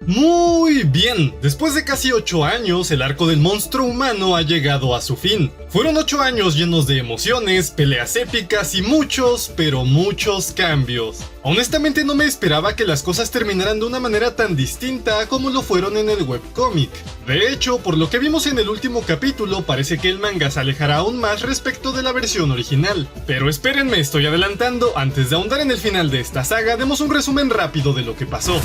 Muy bien, después de casi 8 años, el arco del monstruo humano ha llegado a su fin. Fueron 8 años llenos de emociones, peleas épicas y muchos, pero muchos cambios. Honestamente no me esperaba que las cosas terminaran de una manera tan distinta como lo fueron en el webcómic. De hecho, por lo que vimos en el último capítulo, parece que el manga se alejará aún más respecto de la versión original. Pero espérenme, estoy adelantando, antes de ahondar en el final de esta saga, demos un resumen rápido de lo que pasó.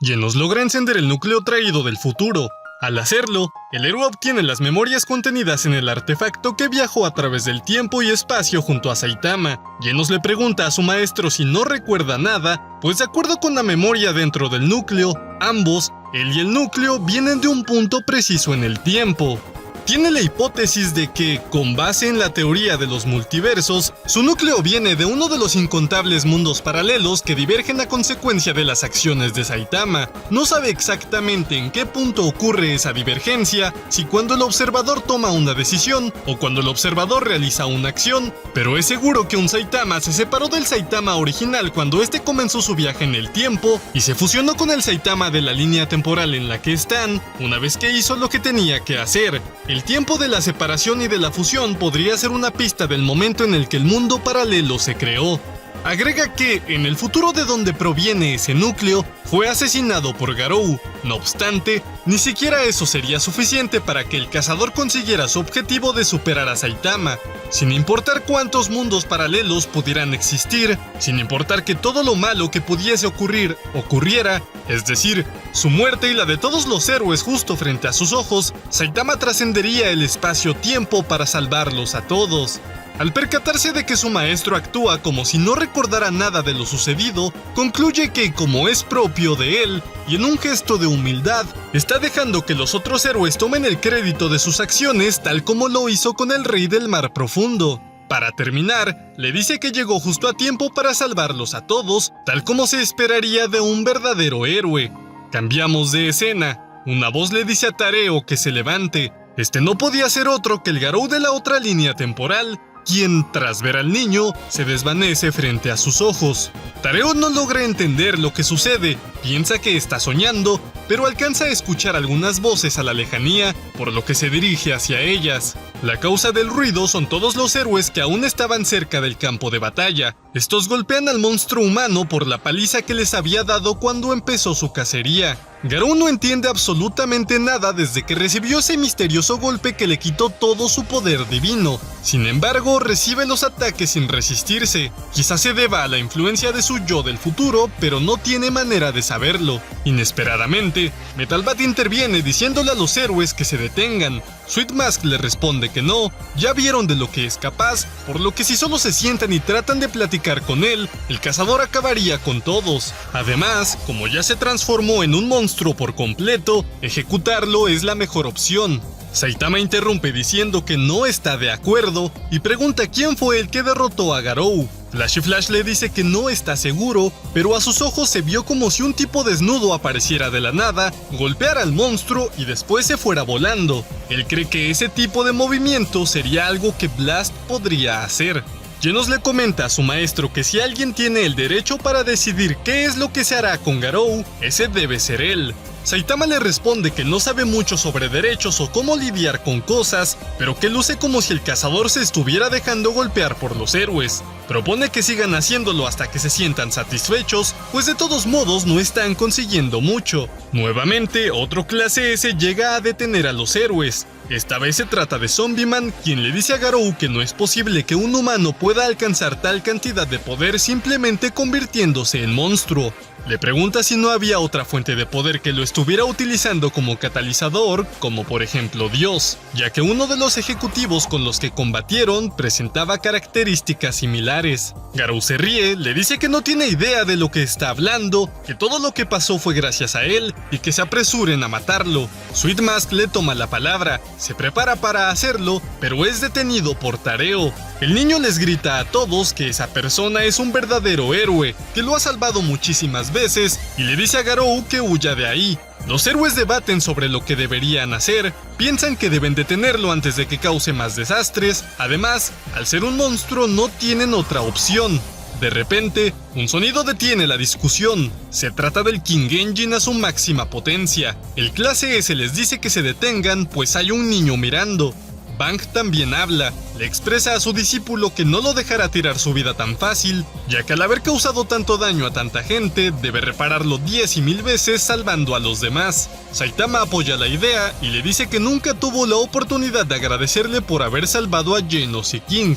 Genos logra encender el núcleo traído del futuro. Al hacerlo, el héroe obtiene las memorias contenidas en el artefacto que viajó a través del tiempo y espacio junto a Saitama. Genos le pregunta a su maestro si no recuerda nada, pues de acuerdo con la memoria dentro del núcleo, ambos, él y el núcleo, vienen de un punto preciso en el tiempo. Tiene la hipótesis de que, con base en la teoría de los multiversos, su núcleo viene de uno de los incontables mundos paralelos que divergen a consecuencia de las acciones de Saitama. No sabe exactamente en qué punto ocurre esa divergencia, si cuando el observador toma una decisión o cuando el observador realiza una acción, pero es seguro que un Saitama se separó del Saitama original cuando este comenzó su viaje en el tiempo y se fusionó con el Saitama de la línea temporal en la que están, una vez que hizo lo que tenía que hacer. El tiempo de la separación y de la fusión podría ser una pista del momento en el que el mundo paralelo se creó. Agrega que, en el futuro de donde proviene ese núcleo, fue asesinado por Garou. No obstante, ni siquiera eso sería suficiente para que el cazador consiguiera su objetivo de superar a Saitama. Sin importar cuántos mundos paralelos pudieran existir, sin importar que todo lo malo que pudiese ocurrir, ocurriera, es decir, su muerte y la de todos los héroes justo frente a sus ojos, Saitama trascendería el espacio-tiempo para salvarlos a todos. Al percatarse de que su maestro actúa como si no recordara nada de lo sucedido, concluye que, como es propio de él, y en un gesto de humildad, está dejando que los otros héroes tomen el crédito de sus acciones tal como lo hizo con el Rey del Mar Profundo. Para terminar, le dice que llegó justo a tiempo para salvarlos a todos, tal como se esperaría de un verdadero héroe. Cambiamos de escena. Una voz le dice a Tareo que se levante. Este no podía ser otro que el Garou de la otra línea temporal, quien, tras ver al niño, se desvanece frente a sus ojos. Tareo no logra entender lo que sucede, piensa que está soñando, pero alcanza a escuchar algunas voces a la lejanía, por lo que se dirige hacia ellas. La causa del ruido son todos los héroes que aún estaban cerca del campo de batalla. Estos golpean al monstruo humano por la paliza que les había dado cuando empezó su cacería. Garou no entiende absolutamente nada desde que recibió ese misterioso golpe que le quitó todo su poder divino. Sin embargo, recibe los ataques sin resistirse. Quizás se deba a la influencia de su yo del futuro, pero no tiene manera de saberlo. Inesperadamente, Metal Bat interviene diciéndole a los héroes que se detengan. Sweet Mask le responde que no, ya vieron de lo que es capaz, por lo que si solo se sientan y tratan de platicar con él, el cazador acabaría con todos. Además, como ya se transformó en un monstruo por completo, ejecutarlo es la mejor opción. Saitama interrumpe diciendo que no está de acuerdo y pregunta quién fue el que derrotó a Garou. Flashy Flash le dice que no está seguro, pero a sus ojos se vio como si un tipo desnudo apareciera de la nada, golpeara al monstruo y después se fuera volando. Él cree que ese tipo de movimiento sería algo que Blast podría hacer. Genos le comenta a su maestro que si alguien tiene el derecho para decidir qué es lo que se hará con Garou, ese debe ser él. Saitama le responde que no sabe mucho sobre derechos o cómo lidiar con cosas, pero que luce como si el cazador se estuviera dejando golpear por los héroes. Propone que sigan haciéndolo hasta que se sientan satisfechos, pues de todos modos no están consiguiendo mucho. Nuevamente, otro clase S llega a detener a los héroes. Esta vez se trata de Zombieman, quien le dice a Garou que no es posible que un humano pueda alcanzar tal cantidad de poder simplemente convirtiéndose en monstruo. Le pregunta si no había otra fuente de poder que lo estuviera utilizando como catalizador, como por ejemplo Dios, ya que uno de los ejecutivos con los que combatieron presentaba características similares. Garou se ríe, le dice que no tiene idea de lo que está hablando, que todo lo que pasó fue gracias a él y que se apresuren a matarlo. Sweet Mask le toma la palabra, se prepara para hacerlo, pero es detenido por Tareo. El niño les grita a todos que esa persona es un verdadero héroe, que lo ha salvado muchísimas veces, y le dice a Garou que huya de ahí. Los héroes debaten sobre lo que deberían hacer, piensan que deben detenerlo antes de que cause más desastres. Además, al ser un monstruo no tienen otra opción. De repente, un sonido detiene la discusión. Se trata del King Engine a su máxima potencia. El clase S les dice que se detengan, pues hay un niño mirando. Bank también habla, le expresa a su discípulo que no lo dejará tirar su vida tan fácil, ya que al haber causado tanto daño a tanta gente, debe repararlo 10 y 1000 veces salvando a los demás. Saitama apoya la idea y le dice que nunca tuvo la oportunidad de agradecerle por haber salvado a Genos y King.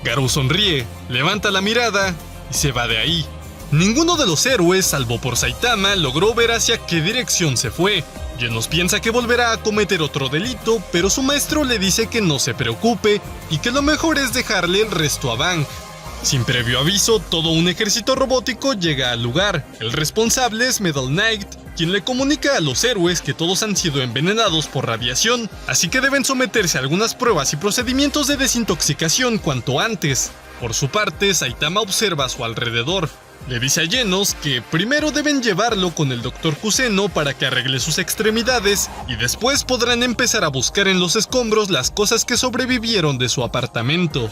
Garou sonríe, levanta la mirada y se va de ahí. Ninguno de los héroes, salvo por Saitama, logró ver hacia qué dirección se fue. Genos piensa que volverá a cometer otro delito, pero su maestro le dice que no se preocupe y que lo mejor es dejarle el resto a Bank. Sin previo aviso, todo un ejército robótico llega al lugar. El responsable es Metal Knight, quien le comunica a los héroes que todos han sido envenenados por radiación, así que deben someterse a algunas pruebas y procedimientos de desintoxicación cuanto antes. Por su parte, Saitama observa a su alrededor. Le dice a Genos que primero deben llevarlo con el Dr. Kuseno para que arregle sus extremidades y después podrán empezar a buscar en los escombros las cosas que sobrevivieron de su apartamento.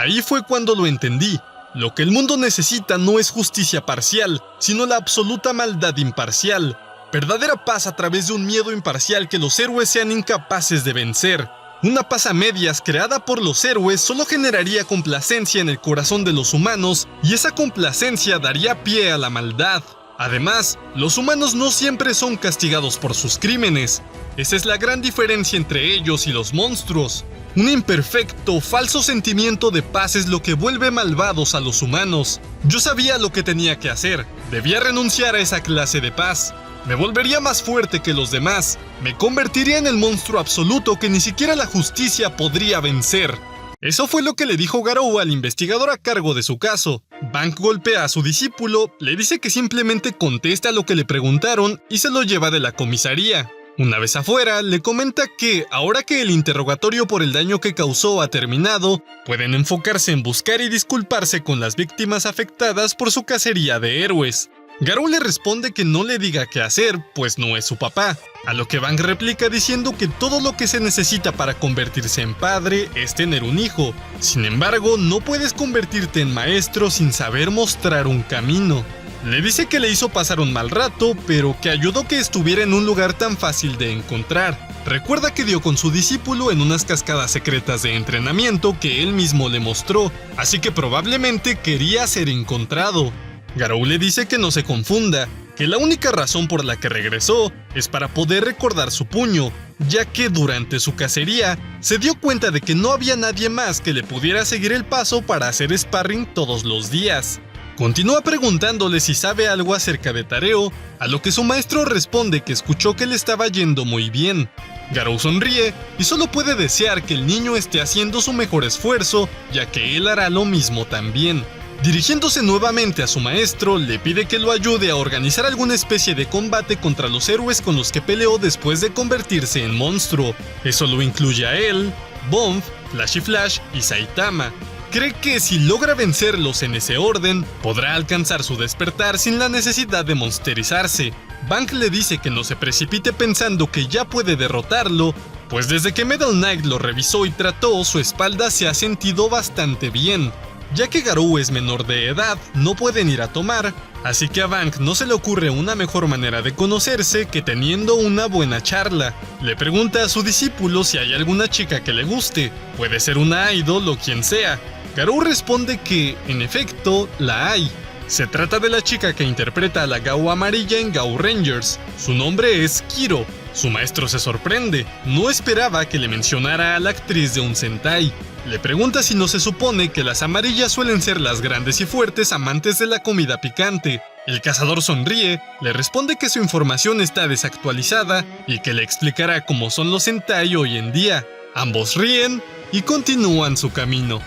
Ahí fue cuando lo entendí. Lo que el mundo necesita no es justicia parcial, sino la absoluta maldad imparcial. Verdadera paz a través de un miedo imparcial que los héroes sean incapaces de vencer. Una paz a medias creada por los héroes solo generaría complacencia en el corazón de los humanos, y esa complacencia daría pie a la maldad. Además, los humanos no siempre son castigados por sus crímenes. Esa es la gran diferencia entre ellos y los monstruos. Un imperfecto, falso sentimiento de paz es lo que vuelve malvados a los humanos. Yo sabía lo que tenía que hacer. Debía renunciar a esa clase de paz. Me volvería más fuerte que los demás. Me convertiría en el monstruo absoluto que ni siquiera la justicia podría vencer. Eso fue lo que le dijo Garou al investigador a cargo de su caso. Bank golpea a su discípulo, le dice que simplemente conteste a lo que le preguntaron y se lo lleva de la comisaría. Una vez afuera, le comenta que, ahora que el interrogatorio por el daño que causó ha terminado, pueden enfocarse en buscar y disculparse con las víctimas afectadas por su cacería de héroes. Garou le responde que no le diga qué hacer, pues no es su papá, a lo que Bank replica diciendo que todo lo que se necesita para convertirse en padre es tener un hijo. Sin embargo, no puedes convertirte en maestro sin saber mostrar un camino. Le dice que le hizo pasar un mal rato, pero que ayudó que estuviera en un lugar tan fácil de encontrar. Recuerda que dio con su discípulo en unas cascadas secretas de entrenamiento que él mismo le mostró, así que probablemente quería ser encontrado. Garou le dice que no se confunda, que la única razón por la que regresó es para poder recordar su puño, ya que durante su cacería se dio cuenta de que no había nadie más que le pudiera seguir el paso para hacer sparring todos los días. Continúa preguntándole si sabe algo acerca de Tareo, a lo que su maestro responde que escuchó que le estaba yendo muy bien. Garou sonríe y solo puede desear que el niño esté haciendo su mejor esfuerzo, ya que él hará lo mismo también. Dirigiéndose nuevamente a su maestro, le pide que lo ayude a organizar alguna especie de combate contra los héroes con los que peleó después de convertirse en monstruo. Eso lo incluye a él, Bomb, Flashy Flash y Saitama. Cree que si logra vencerlos en ese orden, podrá alcanzar su despertar sin la necesidad de monsterizarse. Bank le dice que no se precipite pensando que ya puede derrotarlo, pues desde que Metal Knight lo revisó y trató, su espalda se ha sentido bastante bien. Ya que Garou es menor de edad, no pueden ir a tomar, así que a Bank no se le ocurre una mejor manera de conocerse que teniendo una buena charla. Le pregunta a su discípulo si hay alguna chica que le guste, puede ser una idol o quien sea. Garou responde que, en efecto, la hay. Se trata de la chica que interpreta a la Gao amarilla en Gao Rangers. Su nombre es Kiro. Su maestro se sorprende, no esperaba que le mencionara a la actriz de un Sentai. Le pregunta si no se supone que las amarillas suelen ser las grandes y fuertes amantes de la comida picante. El cazador sonríe, le responde que su información está desactualizada y que le explicará cómo son los Sentai hoy en día. Ambos ríen y continúan su camino.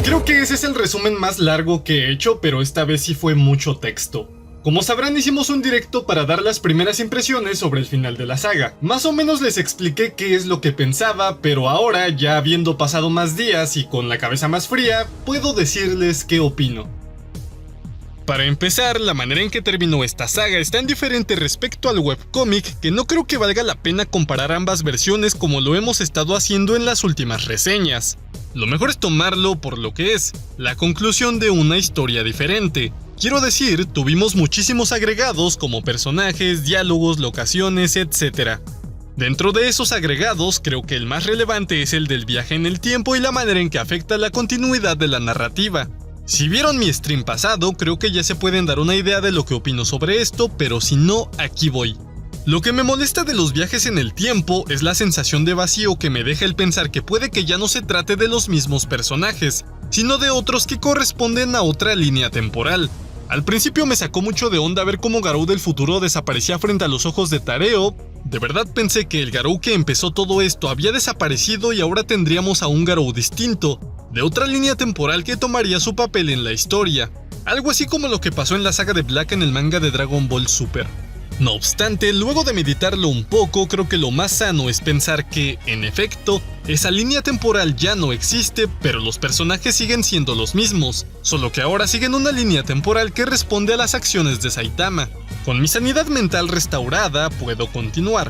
Creo que ese es el resumen más largo que he hecho, pero esta vez sí fue mucho texto. Como sabrán, hicimos un directo para dar las primeras impresiones sobre el final de la saga. Más o menos les expliqué qué es lo que pensaba, pero ahora, ya habiendo pasado más días y con la cabeza más fría, puedo decirles qué opino. Para empezar, la manera en que terminó esta saga es tan diferente respecto al webcómic que no creo que valga la pena comparar ambas versiones como lo hemos estado haciendo en las últimas reseñas. Lo mejor es tomarlo por lo que es, la conclusión de una historia diferente. Quiero decir, tuvimos muchísimos agregados como personajes, diálogos, locaciones, etc. Dentro de esos agregados, creo que el más relevante es el del viaje en el tiempo y la manera en que afecta la continuidad de la narrativa. Si vieron mi stream pasado, creo que ya se pueden dar una idea de lo que opino sobre esto, pero si no, aquí voy. Lo que me molesta de los viajes en el tiempo es la sensación de vacío que me deja el pensar que puede que ya no se trate de los mismos personajes, sino de otros que corresponden a otra línea temporal. Al principio me sacó mucho de onda ver cómo Garou del futuro desaparecía frente a los ojos de Tareo. De verdad pensé que el Garou que empezó todo esto había desaparecido y ahora tendríamos a un Garou distinto, de otra línea temporal que tomaría su papel en la historia. Algo así como lo que pasó en la saga de Black en el manga de Dragon Ball Super. No obstante, luego de meditarlo un poco, creo que lo más sano es pensar que, en efecto, esa línea temporal ya no existe, pero los personajes siguen siendo los mismos, solo que ahora siguen una línea temporal que responde a las acciones de Saitama. Con mi sanidad mental restaurada, puedo continuar.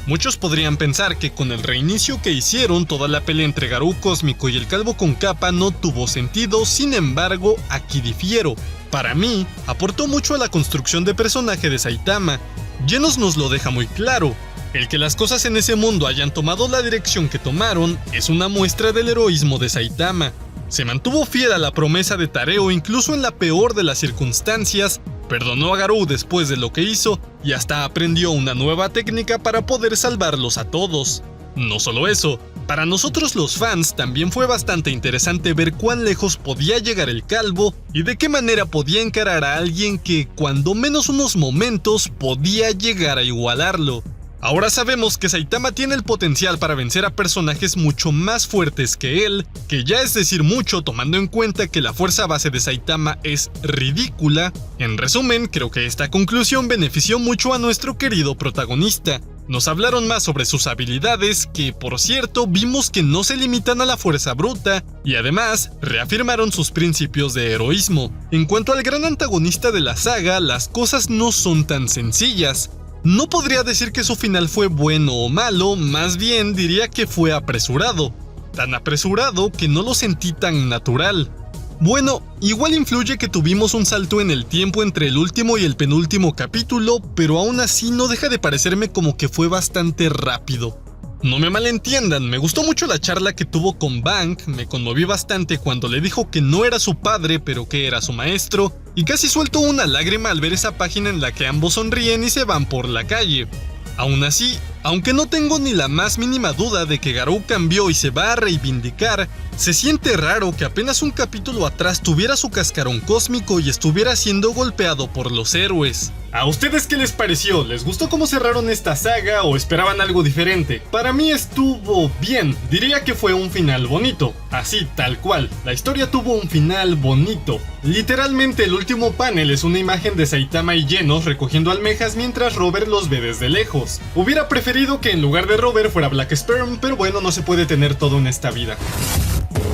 Muchos podrían pensar que con el reinicio que hicieron, toda la pelea entre Garou Cósmico y el Calvo con capa no tuvo sentido, sin embargo, aquí difiero. Para mí, aportó mucho a la construcción de personaje de Saitama. Genos nos lo deja muy claro. El que las cosas en ese mundo hayan tomado la dirección que tomaron es una muestra del heroísmo de Saitama. Se mantuvo fiel a la promesa de Tareo incluso en la peor de las circunstancias, perdonó a Garou después de lo que hizo y hasta aprendió una nueva técnica para poder salvarlos a todos. No solo eso, para nosotros los fans también fue bastante interesante ver cuán lejos podía llegar el Calvo y de qué manera podía encarar a alguien que, cuando menos unos momentos, podía llegar a igualarlo. Ahora sabemos que Saitama tiene el potencial para vencer a personajes mucho más fuertes que él, que ya es decir mucho tomando en cuenta que la fuerza base de Saitama es ridícula. En resumen, creo que esta conclusión benefició mucho a nuestro querido protagonista. Nos hablaron más sobre sus habilidades, que por cierto vimos que no se limitan a la fuerza bruta, y además reafirmaron sus principios de heroísmo. En cuanto al gran antagonista de la saga, las cosas no son tan sencillas. No podría decir que su final fue bueno o malo, más bien diría que fue apresurado. Tan apresurado que no lo sentí tan natural. Bueno, igual influye que tuvimos un salto en el tiempo entre el último y el penúltimo capítulo, pero aún así no deja de parecerme como que fue bastante rápido. No me malentiendan, me gustó mucho la charla que tuvo con Bank, me conmoví bastante cuando le dijo que no era su padre pero que era su maestro, y casi suelto una lágrima al ver esa página en la que ambos sonríen y se van por la calle. Aún así, aunque no tengo ni la más mínima duda de que Garou cambió y se va a reivindicar, se siente raro que apenas un capítulo atrás tuviera su cascarón cósmico y estuviera siendo golpeado por los héroes. ¿A ustedes qué les pareció? ¿Les gustó cómo cerraron esta saga o esperaban algo diferente? Para mí estuvo bien, diría que fue un final bonito, así tal cual, la historia tuvo un final bonito. Literalmente el último panel es una imagen de Saitama y Genos recogiendo almejas mientras Robert los ve desde lejos. Hubiera preferido que en lugar de Robert fuera Black Sperm, pero bueno, no se puede tener todo en esta vida.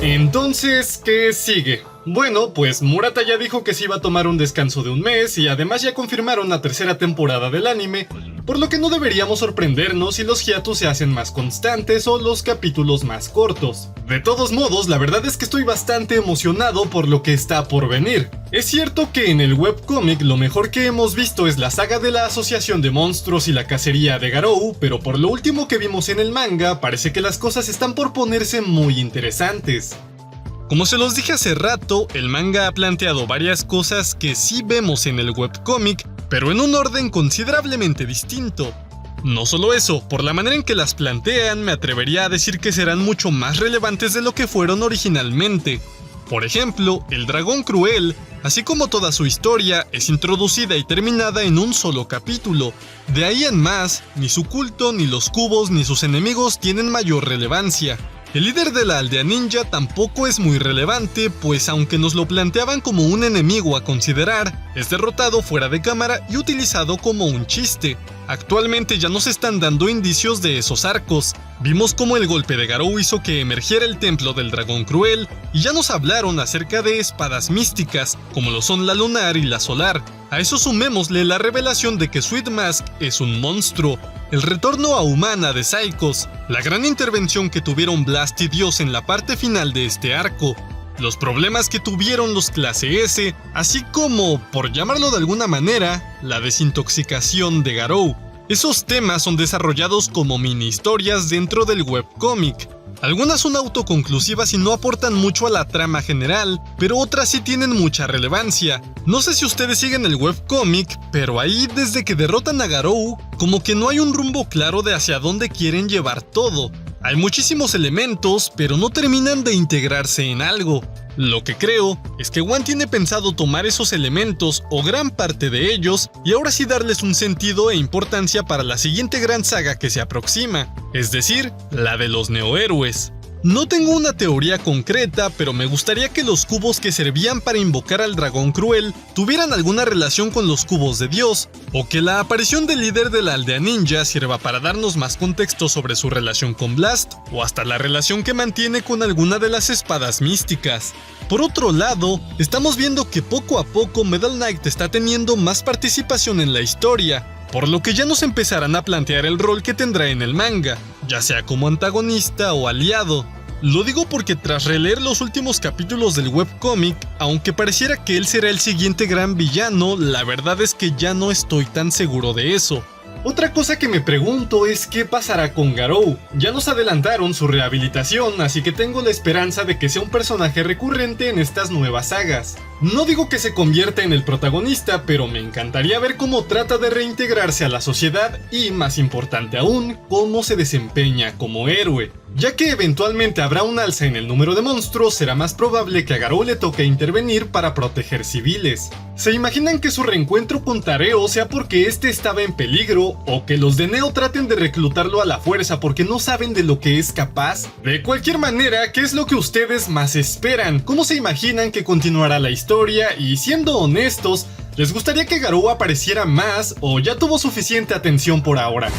Entonces, ¿qué sigue? Bueno, pues Murata ya dijo que se iba a tomar un descanso de un mes y además ya confirmaron la tercera temporada del anime, por lo que no deberíamos sorprendernos si los hiatus se hacen más constantes o los capítulos más cortos. De todos modos, la verdad es que estoy bastante emocionado por lo que está por venir. Es cierto que en el webcómic lo mejor que hemos visto es la saga de la asociación de monstruos y la cacería de Garou, pero por lo último que vimos en el manga, parece que las cosas están por ponerse muy interesantes. Como se los dije hace rato, el manga ha planteado varias cosas que sí vemos en el webcómic, pero en un orden considerablemente distinto. No solo eso, por la manera en que las plantean, me atrevería a decir que serán mucho más relevantes de lo que fueron originalmente. Por ejemplo, el dragón cruel, así como toda su historia, es introducida y terminada en un solo capítulo. De ahí en más, ni su culto, ni los cubos, ni sus enemigos tienen mayor relevancia. El líder de la aldea ninja tampoco es muy relevante, pues aunque nos lo planteaban como un enemigo a considerar, es derrotado fuera de cámara y utilizado como un chiste. Actualmente ya nos están dando indicios de esos arcos. Vimos cómo el golpe de Garou hizo que emergiera el templo del dragón cruel, y ya nos hablaron acerca de espadas místicas, como lo son la lunar y la solar. A eso sumémosle la revelación de que Sweet Mask es un monstruo, el retorno a humana de Psychos, la gran intervención que tuvieron Blast y Dios en la parte final de este arco, los problemas que tuvieron los clase S, así como, por llamarlo de alguna manera, la desintoxicación de Garou. Esos temas son desarrollados como mini historias dentro del webcómic. Algunas son autoconclusivas y no aportan mucho a la trama general, pero otras sí tienen mucha relevancia. No sé si ustedes siguen el webcómic, pero ahí desde que derrotan a Garou, como que no hay un rumbo claro de hacia dónde quieren llevar todo. Hay muchísimos elementos, pero no terminan de integrarse en algo. Lo que creo es que One tiene pensado tomar esos elementos, o gran parte de ellos, y ahora sí darles un sentido e importancia para la siguiente gran saga que se aproxima, es decir, la de los neohéroes. No tengo una teoría concreta, pero me gustaría que los cubos que servían para invocar al dragón cruel tuvieran alguna relación con los cubos de Dios, o que la aparición del líder de la aldea ninja sirva para darnos más contexto sobre su relación con Blast, o hasta la relación que mantiene con alguna de las espadas místicas. Por otro lado, estamos viendo que poco a poco Metal Knight está teniendo más participación en la historia, por lo que ya nos empezarán a plantear el rol que tendrá en el manga, ya sea como antagonista o aliado. Lo digo porque tras releer los últimos capítulos del webcómic, aunque pareciera que él será el siguiente gran villano, la verdad es que ya no estoy tan seguro de eso. Otra cosa que me pregunto es qué pasará con Garou. Ya nos adelantaron su rehabilitación, así que tengo la esperanza de que sea un personaje recurrente en estas nuevas sagas. No digo que se convierta en el protagonista, pero me encantaría ver cómo trata de reintegrarse a la sociedad y, más importante aún, cómo se desempeña como héroe. Ya que eventualmente habrá un alza en el número de monstruos, será más probable que a Garou le toque intervenir para proteger civiles. ¿Se imaginan que su reencuentro con Tareo sea porque este estaba en peligro, o que los de Neo traten de reclutarlo a la fuerza porque no saben de lo que es capaz? De cualquier manera, ¿qué es lo que ustedes más esperan? ¿Cómo se imaginan que continuará la historia? Y siendo honestos, ¿les gustaría que Garou apareciera más o ya tuvo suficiente atención por ahora?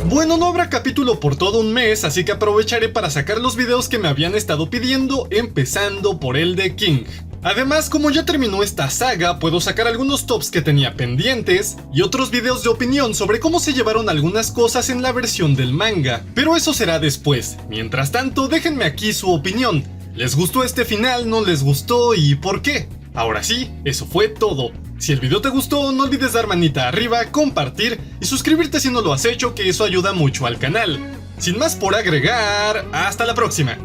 Bueno, no habrá capítulo por todo un mes, así que aprovecharé para sacar los videos que me habían estado pidiendo, empezando por el de King. Además, como ya terminó esta saga, puedo sacar algunos tops que tenía pendientes y otros videos de opinión sobre cómo se llevaron algunas cosas en la versión del manga, pero eso será después. Mientras tanto, déjenme aquí su opinión. ¿Les gustó este final? ¿No les gustó? ¿Y por qué? Ahora sí, eso fue todo. Si el video te gustó, no olvides dar manita arriba, compartir y suscribirte si no lo has hecho, que eso ayuda mucho al canal. Sin más por agregar, hasta la próxima.